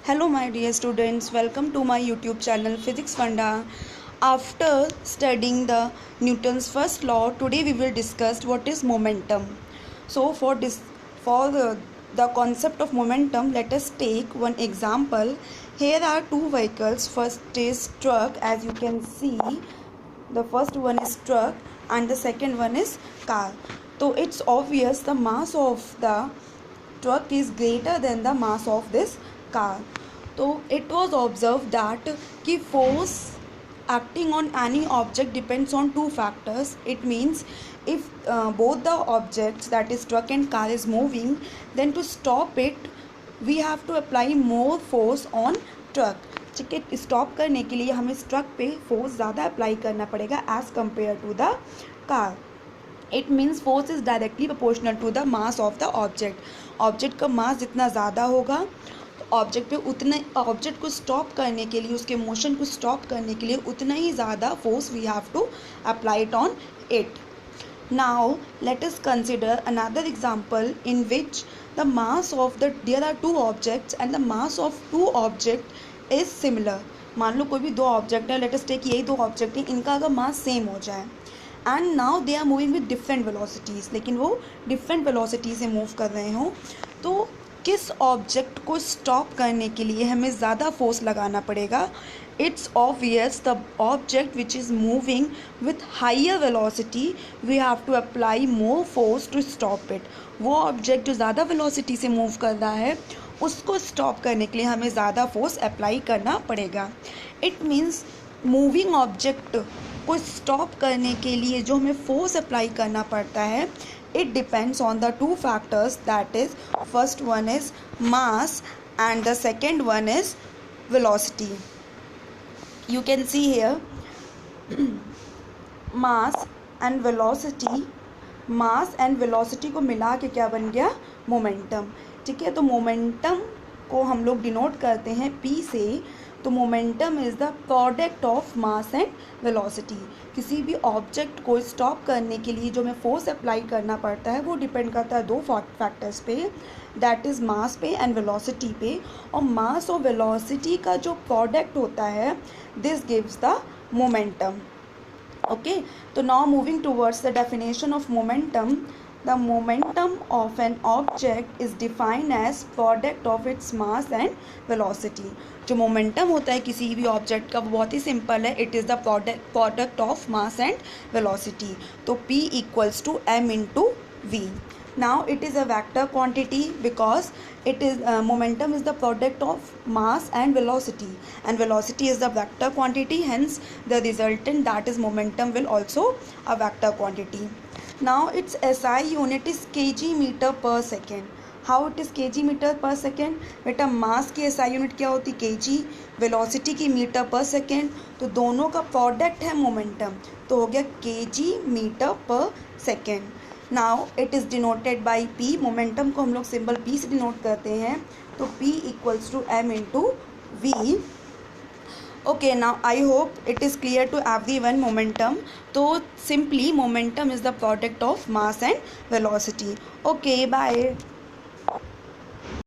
Hello my dear students, welcome to my YouTube channel Physics Funda. After studying the Newton's first law, today we will discuss what is momentum. So for the concept of momentum, let us take one example. Here are two vehicles. First is truck, as you can see. The first one is truck and the second one is car. So it's obvious the mass of the truck is greater than the mass of this car. So it was observed that कि force acting on any object depends on two factors. It means if both the objects, that is truck and car, is moving, then to stop it we have to apply more force on truck. ठीक है, stop करने के लिए हमें इस truck पे force ज़्यादा apply करना पड़ेगा as compare to the car. It means force is directly proportional to the mass of the object. Object का मास जितना ज़्यादा होगा ऑब्जेक्ट पे उतने ऑब्जेक्ट को स्टॉप करने के लिए, उसके मोशन को स्टॉप करने के लिए उतना ही ज़्यादा force we have to apply it on it. Now let us consider another example in which the mass of there are two objects and the mass of two object is similar. मान लो कोई भी दो object है, let us take यही दो object है, इनका अगर मास सेम हो जाए and now they are moving with different velocities, लेकिन वो डिफरेंट वेलोसिटी से मूव कर रहे हों, तो किस ऑब्जेक्ट को स्टॉप करने के लिए हमें ज़्यादा फोर्स लगाना पड़ेगा. It's obvious the object which is moving with higher velocity we have to apply more force to stop it. वो ऑब्जेक्ट जो ज़्यादा वेलोसिटी से मूव कर रहा है उसको स्टॉप करने के लिए हमें ज़्यादा फोर्स अप्लाई करना पड़ेगा. इट मीन्स मूविंग ऑब्जेक्ट को स्टॉप करने के लिए जो हमें फोर्स अप्लाई करना पड़ता है, it depends on the two factors, that is first one is mass and the second one is velocity. You can see here mass and velocity को मिला के क्या बन गया, मोमेंटम. ठीक है, तो मोमेंटम को हम लोग डिनोट करते हैं P से. तो momentum is the product of mass and velocity. किसी भी ऑब्जेक्ट को स्टॉप करने के लिए जो हमें फोर्स अप्लाई करना पड़ता है वो डिपेंड करता है दो फैक्टर्स पे, दैट इज़ मास पे एंड वेलोसिटी पे. और मास और वेलोसिटी का जो प्रोडक्ट होता है this gives the momentum. Okay, तो now moving towards the definition of momentum. The momentum of an object is defined as product of its mass and velocity. जो मोमेंटम होता है किसी भी ऑब्जेक्ट का वो बहुत ही सिंपल है. It is the product of mass and velocity. तो P equals to m into V. Now it is a vector quantity because it is momentum is the product of mass and velocity is the vector quantity, hence the resultant, that is momentum, will also a vector quantity. Now its SI unit is kg meter per second. How it is kg meter per second? बेटा मास की SI unit क्या होती, kg, velocity की metre पर second, तो दोनों का product है मोमेंटम, तो हो गया kg मीटर पर second. Now it is denoted by P. Momentum को हम लोग सिंबल P से डिनोट करते हैं, तो P equals to m into V. Okay, now I hope it is clear to everyone momentum. So simply momentum is the product of mass and velocity. Okay, bye.